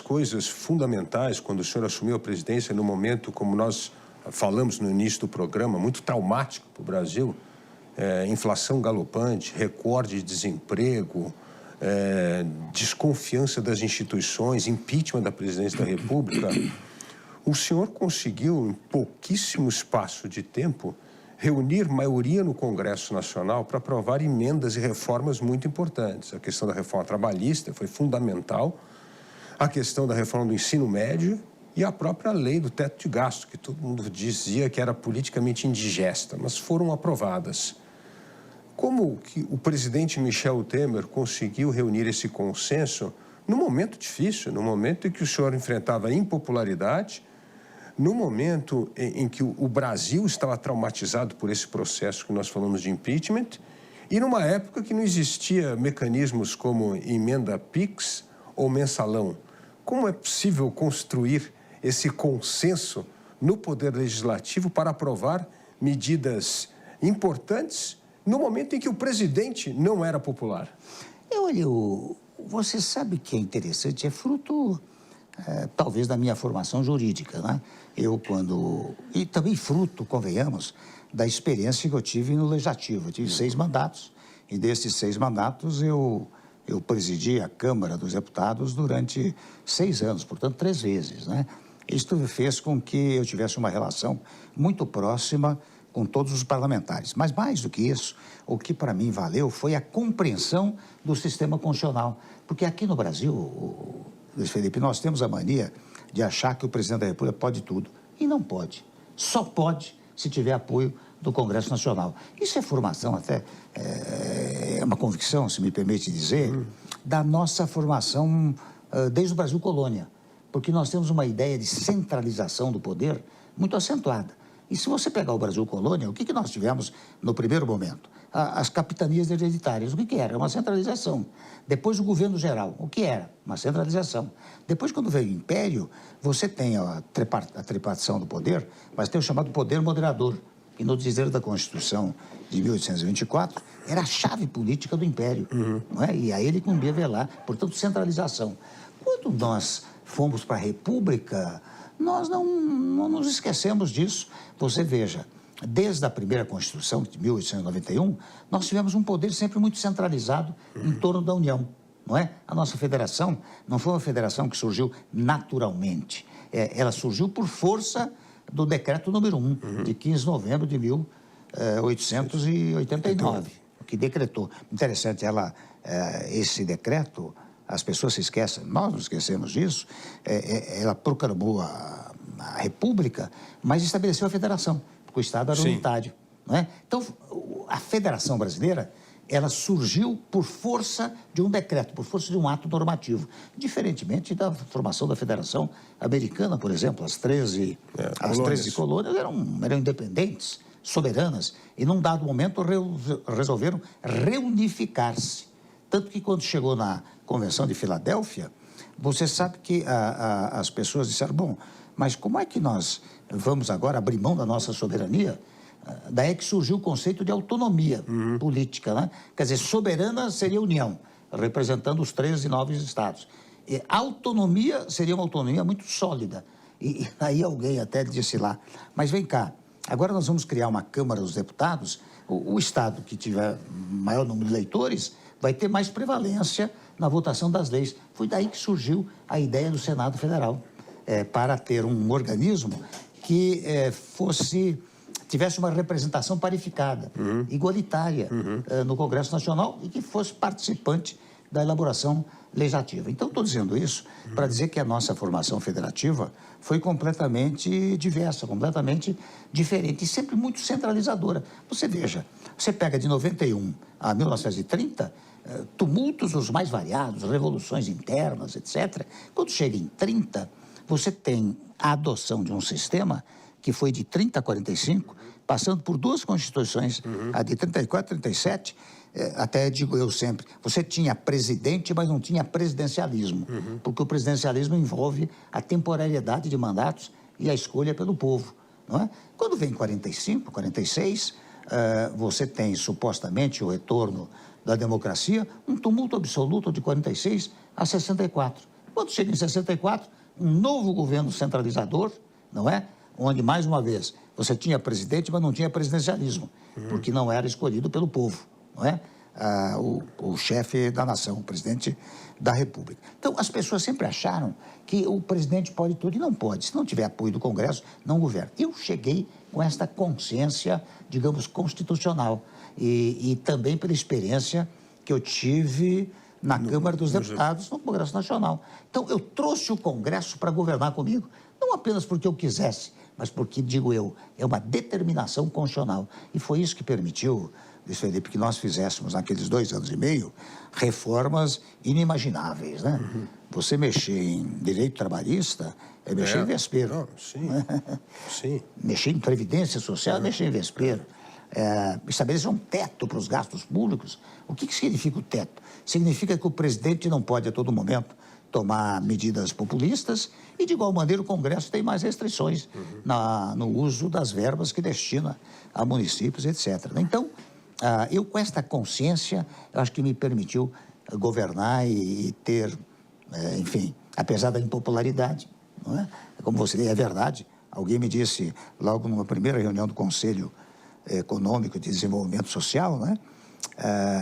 coisas fundamentais quando o senhor assumiu a presidência, no momento, como nós falamos no início do programa, muito traumático para o Brasil, inflação galopante, recorde de desemprego, desconfiança das instituições, impeachment da presidência da República, o senhor conseguiu, em pouquíssimo espaço de tempo, reunir maioria no Congresso Nacional para aprovar emendas e reformas muito importantes. A questão da reforma trabalhista foi fundamental, a questão da reforma do ensino médio e a própria lei do teto de gasto, que todo mundo dizia que era politicamente indigesta, mas foram aprovadas. Como que o presidente Michel Temer conseguiu reunir esse consenso num momento difícil, no momento em que o senhor enfrentava impopularidade, no momento em que o Brasil estava traumatizado por esse processo que nós falamos de impeachment, e numa época que não existia mecanismos como emenda PIX ou mensalão? Como é possível construir esse consenso no Poder Legislativo para aprovar medidas importantes no momento em que o presidente não era popular? Olha, você sabe que é interessante, é fruto, talvez, da minha formação jurídica, né? E também fruto, convenhamos, da experiência que eu tive no Legislativo. Eu tive 6 mandatos, e desses 6 mandatos eu presidi a Câmara dos Deputados durante 6 anos, portanto, 3 vezes, né? Isto fez com que eu tivesse uma relação muito próxima com todos os parlamentares. Mas, mais do que isso, o que para mim valeu foi a compreensão do sistema constitucional. Porque aqui no Brasil, Luiz Felipe, nós temos a mania de achar que o presidente da República pode tudo. E não pode. Só pode se tiver apoio do Congresso Nacional. Isso é formação até, é uma convicção, se me permite dizer, da nossa formação desde o Brasil colônia. Porque nós temos uma ideia de centralização do poder muito acentuada. E se você pegar o Brasil colônia, o que nós tivemos no primeiro momento? As capitanias hereditárias, o que era? Uma centralização. Depois o governo geral, o que era? Uma centralização. Depois, quando veio o império, você tem a tripartição do poder, mas tem o chamado poder moderador, que no dizer da Constituição de 1824, era a chave política do império. Não é? E a ele cumbia velar, portanto, centralização. Quando nós fomos para a República, nós não nos esquecemos disso. Você veja, desde a primeira Constituição, de 1891, nós tivemos um poder sempre muito centralizado em torno da União, não é? A nossa federação não foi uma federação que surgiu naturalmente. Ela surgiu por força do decreto número 1, de 15 de novembro de 1889, que decretou. Interessante, esse decreto, as pessoas se esquecem, nós não esquecemos disso, ela proclamou a República, mas estabeleceu a federação, porque o Estado era unitário, não é? Então, a Federação Brasileira, ela surgiu por força de um decreto, por força de um ato normativo, diferentemente da formação da Federação Americana, por exemplo. As 13 colônias eram independentes, soberanas, e num dado momento resolveram reunificar-se. Tanto que quando chegou na Convenção de Filadélfia, você sabe que as pessoas disseram, bom, mas como é que nós vamos agora abrir mão da nossa soberania? Daí é que surgiu o conceito de autonomia política, né? Quer dizer, soberana seria a União, representando os 13 novos estados. E autonomia seria uma autonomia muito sólida. E aí alguém até disse lá, mas vem cá, agora nós vamos criar uma Câmara dos Deputados, o estado que tiver maior número de eleitores vai ter mais prevalência na votação das leis. Foi daí que surgiu a ideia do Senado Federal, para ter um organismo que tivesse uma representação parificada, igualitária, no Congresso Nacional e que fosse participante da elaboração legislativa. Então, estou dizendo isso para dizer que a nossa formação federativa foi completamente diversa, completamente diferente e sempre muito centralizadora. Você veja, você pega de 91 a 1930, tumultos os mais variados, revoluções internas, etc. Quando chega em 30, você tem a adoção de um sistema que foi de 30 a 45, passando por 2 constituições, a de 34 e 37, até digo eu sempre, você tinha presidente, mas não tinha presidencialismo, porque o presidencialismo envolve a temporariedade de mandatos e a escolha pelo povo, não é? Quando vem 45, 46, você tem supostamente o retorno da democracia, um tumulto absoluto de 46 a 64. Quando chega em 64, um novo governo centralizador, não é? Onde, mais uma vez, você tinha presidente, mas não tinha presidencialismo, porque não era escolhido pelo povo, não é? O chefe da nação, o presidente da República. Então, as pessoas sempre acharam que o presidente pode tudo e não pode. Se não tiver apoio do Congresso, não governa. Eu cheguei com esta consciência, digamos, constitucional e também pela experiência que eu tive na Câmara dos Deputados, no Congresso Nacional. Então, eu trouxe o Congresso para governar comigo, não apenas porque eu quisesse, mas porque, digo eu, é uma determinação constitucional. E foi isso que permitiu, Luiz Felipe, que nós fizéssemos, naqueles 2 anos e meio, reformas inimagináveis, né? Você mexer em direito trabalhista é mexer em vespeiro. Não, sim, sim. Mexer em previdência social é mexer em vespeiro. Estabelecer um teto para os gastos públicos. O que significa o teto? Significa que o presidente não pode, a todo momento, tomar medidas populistas e, de igual maneira, o Congresso tem mais restrições no uso das verbas que destina a municípios, etc. Então, eu, com esta consciência, eu acho que me permitiu governar e ter, enfim, apesar da impopularidade, não é? Como você disse, é verdade. Alguém me disse, logo numa primeira reunião do Conselho Econômico de Desenvolvimento Social, né?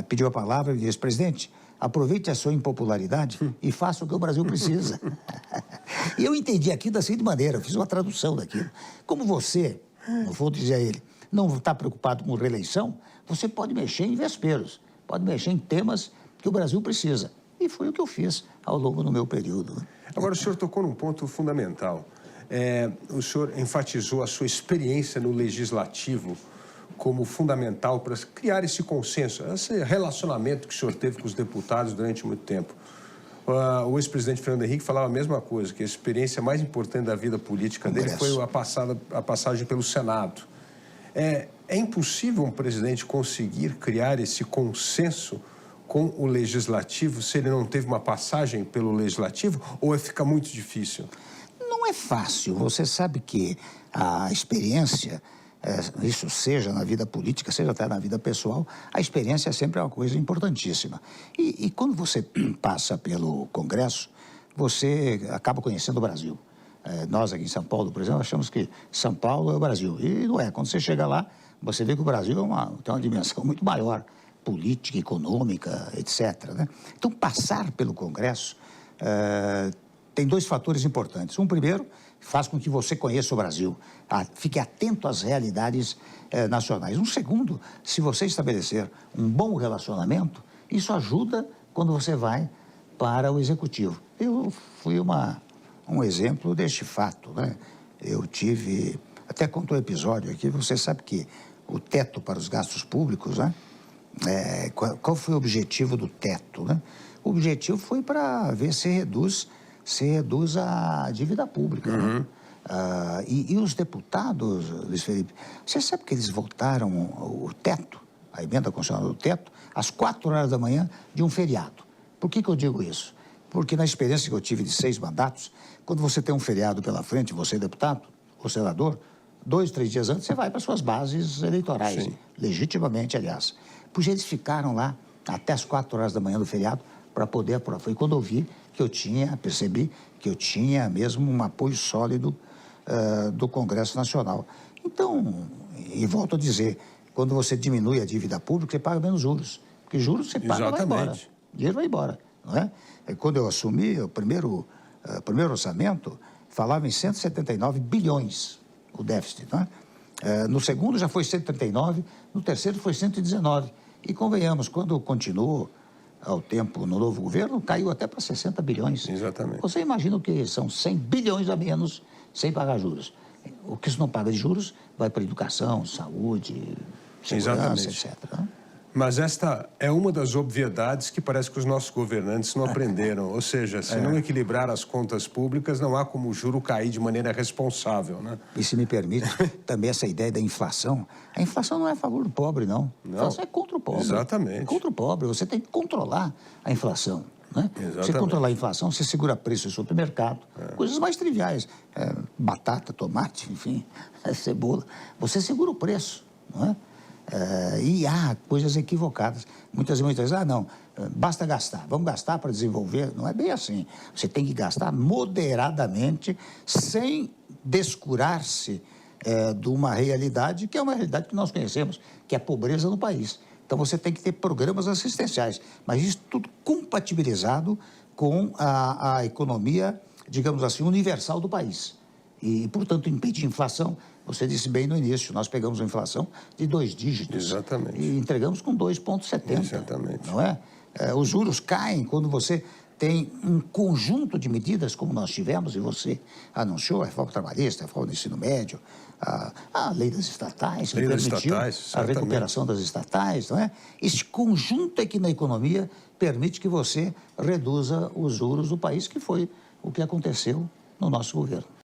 Pediu a palavra e disse: presidente, aproveite a sua impopularidade e faça o que o Brasil precisa. E eu entendi aquilo da seguinte maneira, eu fiz uma tradução daquilo. Como você, no fundo, dizia ele, não está preocupado com reeleição, você pode mexer em vesperos, pode mexer em temas que o Brasil precisa. E foi o que eu fiz ao longo do meu período. Agora, o senhor tocou num ponto fundamental. O senhor enfatizou a sua experiência no legislativo como fundamental para criar esse consenso, esse relacionamento que o senhor teve com os deputados durante muito tempo. O ex-presidente Fernando Henrique falava a mesma coisa, que a experiência mais importante da vida política dele foi a passagem pelo Senado. É impossível um presidente conseguir criar esse consenso com o legislativo se ele não teve uma passagem pelo legislativo, ou fica muito difícil? Não é fácil. Você sabe que a experiência, isso seja na vida política, seja até na vida pessoal, a experiência sempre é uma coisa importantíssima. E quando você passa pelo Congresso, você acaba conhecendo o Brasil. Nós aqui em São Paulo, por exemplo, achamos que São Paulo é o Brasil. E não é. Quando você chega lá, você vê que o Brasil tem uma dimensão muito maior, política, econômica, etc. Né? Então, passar pelo Congresso tem 2 fatores importantes. Um, primeiro, faz com que você conheça o Brasil, fique atento às realidades nacionais. Um segundo, se você estabelecer um bom relacionamento, isso ajuda quando você vai para o Executivo. Eu fui um exemplo deste fato, né? Eu tive, até conto um episódio aqui, você sabe que o teto para os gastos públicos, né? Qual foi o objetivo do teto, né? O objetivo foi para ver se reduz a dívida pública, né? E os deputados, Luiz Felipe, você sabe que eles votaram o teto, a emenda constitucional do teto, às 4 horas da manhã de um feriado. Por que eu digo isso? Porque na experiência que eu tive de 6 mandatos, quando você tem um feriado pela frente, você deputado ou senador, 2, 3 dias antes você vai para suas bases eleitorais, sim, legitimamente, aliás. Pois eles ficaram lá até as 4 horas da manhã do feriado para poder aprovar. Foi quando eu vi que percebi que eu tinha mesmo um apoio sólido do Congresso Nacional. Então, e volto a dizer, quando você diminui a dívida pública, você paga menos juros. Porque juros você paga, vai embora. O dinheiro vai embora, não é? Quando eu assumi o primeiro orçamento, falava em 179 bilhões o déficit, não é? No segundo já foi 139, no terceiro foi 119. E convenhamos, quando continuou ao tempo no novo governo, caiu até para 60 bilhões. Exatamente. Você imagina o que são 100 bilhões a menos sem pagar juros. O que isso não paga de juros vai para educação, saúde, segurança, etc. Né? Mas esta é uma das obviedades que parece que os nossos governantes não aprenderam. Ou seja, se não equilibrar as contas públicas, não há como o juro cair de maneira responsável, né? E se me permite, também essa ideia da inflação. A inflação não é a favor do pobre, não. A inflação é contra o pobre. Exatamente. É contra o pobre. Você tem que controlar a inflação, né? Exatamente. Você controlar a inflação, você segura preço no supermercado. Coisas mais triviais. Batata, tomate, enfim, cebola. Você segura o preço, não é? E há coisas equivocadas. Muitas vezes, não, basta gastar. Vamos gastar para desenvolver. Não é bem assim. Você tem que gastar moderadamente, sem descurar-se de uma realidade que é uma realidade que nós conhecemos, que é a pobreza no país. Então, você tem que ter programas assistenciais, mas isso tudo compatibilizado com a economia, digamos assim, universal do país. E, portanto, impedir inflação. Você disse bem no início, nós pegamos uma inflação de 2 dígitos. Exatamente. E entregamos com 2,70. Exatamente. Não é? Os juros caem quando você tem um conjunto de medidas, como nós tivemos, e você anunciou, a reforma trabalhista, a reforma do ensino médio, a lei das estatais, que permitiu a recuperação das estatais, não é? Esse conjunto aqui na economia permite que você reduza os juros do país, que foi o que aconteceu no nosso governo.